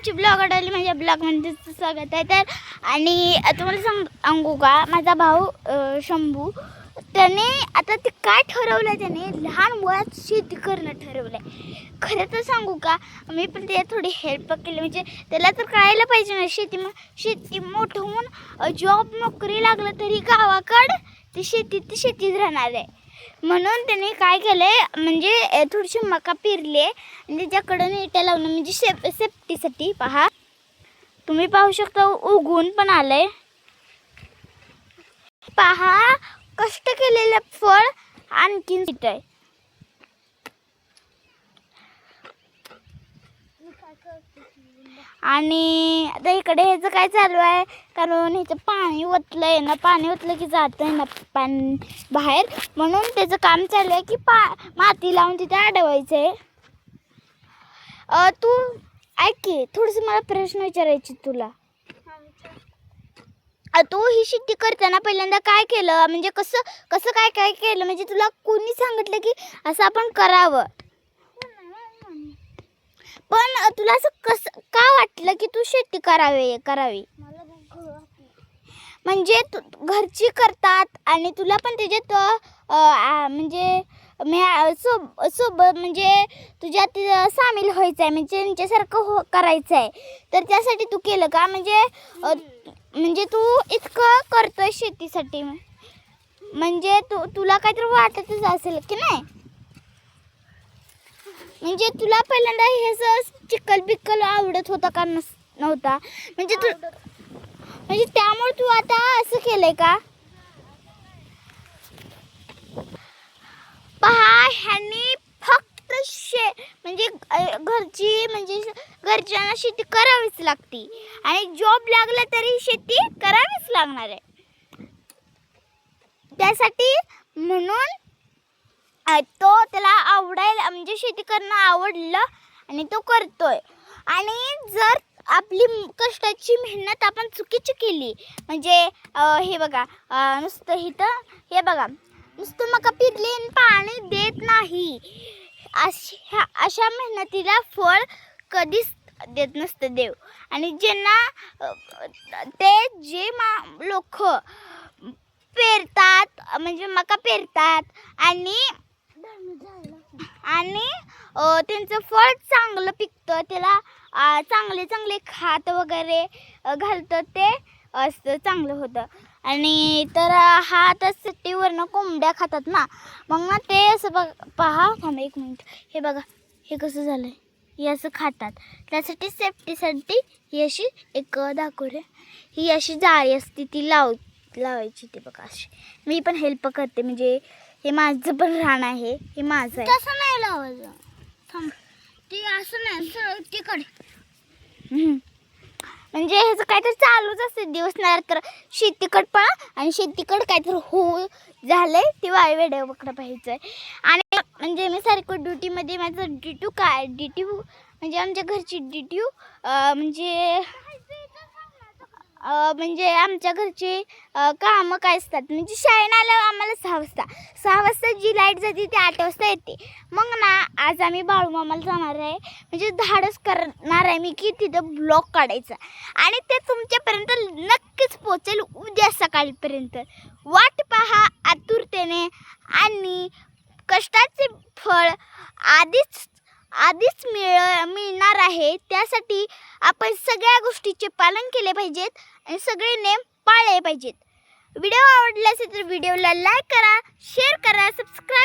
तुमची ब्लॉग आडवली माझ्या ब्लॉगमध्ये स्वागत आहे. तर आणि तुम्हाला सांगू का, माझा भाऊ शंभू त्याने आता ते काय ठरवलं, त्याने लहान वयात शेती करणं ठरवलं आहे. खरं तर सांगू का, मी पण त्याला थोडी हेल्प केली. म्हणजे त्याला तर कळायला पाहिजे ना, शेती मोठं होऊन जॉब नोकरी लागलं तरी गावाकडं ती शेतीत राहणार आहे. म्हणून त्याने काय केलंय, म्हणजे थोडीशी मका पेरली आणि त्याच्याकडून इटा लावणं म्हणजे सेफ्टीसाठी. पहा, तुम्ही पाहू शकता उगवून पण आलंय. पहा, कष्ट केलेलं फळ आणखीन आहे. आणि आता इकडे ह्याचं काय चालू आहे, कारण ह्याचं पाणी ओतलंय ना, पाणी ओतलं की जातंय ना पाणी बाहेर, म्हणून त्याचं काम चालू आहे की माती लावून तिथे अडवायचं आहे. तू ऐक की, थोडंसं मला प्रश्न विचारायचे तुला. तू ही शेती करताना पहिल्यांदा काय केलं, म्हणजे कसं काय केलं, म्हणजे तुला कोणी सांगितलं की असं आपण करावं? पण तुला असं का वाटलं की तू शेती करावी? म्हणजे घरची करतात आणि तुला पण त्याच्यात म्हणजे सोबत म्हणजे तुझ्यात सामील व्हायचं आहे, म्हणजे त्यांच्यासारखं करायचं आहे. तर त्यासाठी तू केलं का? म्हणजे तू इतकं करतोय शेतीसाठी, म्हणजे तुला काहीतरी वाटतच असेल की नाही. म्हणजे तुला पहिल्यांदा हे चिखल बिक्कल आवडत होता का नव्हता? म्हणजे त्यामुळे तू आता असं केलंय का? पहा, ह्यांनी फक्त म्हणजे घरच्यांना शेती करावीच लागते आणि जॉब लागला तरी शेती करावीच लागणार आहे. त्यासाठी म्हणून त्याला आवडायला, म्हणजे शेती करणं आवडलं आणि तो करतोय. आणि जर आपली कष्टाची मेहनत आपण चुकीची केली, म्हणजे हे बघा, नुसतं हे बघा, नुसतं मका पिरली आणि पाणी देत नाही, अशा मेहनतीला फळ कधीच देत नसतं देव. आणि जे लोक पेरतात, म्हणजे मका पेरतात आणि त्यांचं फळ चांगलं पिकतं, त्याला चांगले खात वगैरे घालतं, ते असं चांगलं होतं. आणि तर हा आता सिटीवरनं कोंबड्या खातात ना, मग ना ते असं पहा, थांबा एक मिनिट, हे बघा हे कसं झालं आहे, हे असं खातात. त्यासाठी सेफ्टीसाठी ही अशी एक दाखवले, ही अशी जाळी असते ती लावायची. ते बघा अशी मी पण हेल्प करते, म्हणजे हे माझं पण रान आहे, हे माझं आहे. तसं नाही लावायचं, थांब, ते असं नाही तिकडे. म्हणजे ह्याचं काहीतरी चालूच असते दिवस नाही तर शेतीकड पळा आणि शेतीकड काहीतरी झालंय ते वेड्या पकडा पाहिजे. आणि म्हणजे मी सारखं ड्युटीमध्ये माझं ड्युटी म्हणजे आमच्या घरची ड्युटी म्हणजे आमच्या घरचे कामं काय असतात, म्हणजे शाळेनं आल्यावर आम्हाला 6 वाजता जी लाईट जाते ती 8 वाजता येते. मग ना आज आम्ही बाळूमामाला जाणार आहे, म्हणजे धाडस करणार आहे मी की तिथं ब्लॉग काढायचा आणि ते तुमच्यापर्यंत नक्कीच पोचेल उद्या सकाळपर्यंत. वाट पहा आतुरतेने, आणि कष्टाचे फळ आधीच मिळणार आहे. त्यासाठी आपण सगळ्या गोष्टीचे पालन केले पाहिजेत आणि सगळे नेम पाळले पाहिजेत. व्हिडिओ आवडला असेल तर व्हिडिओला लाईक करा, शेअर करा, सबस्क्राईब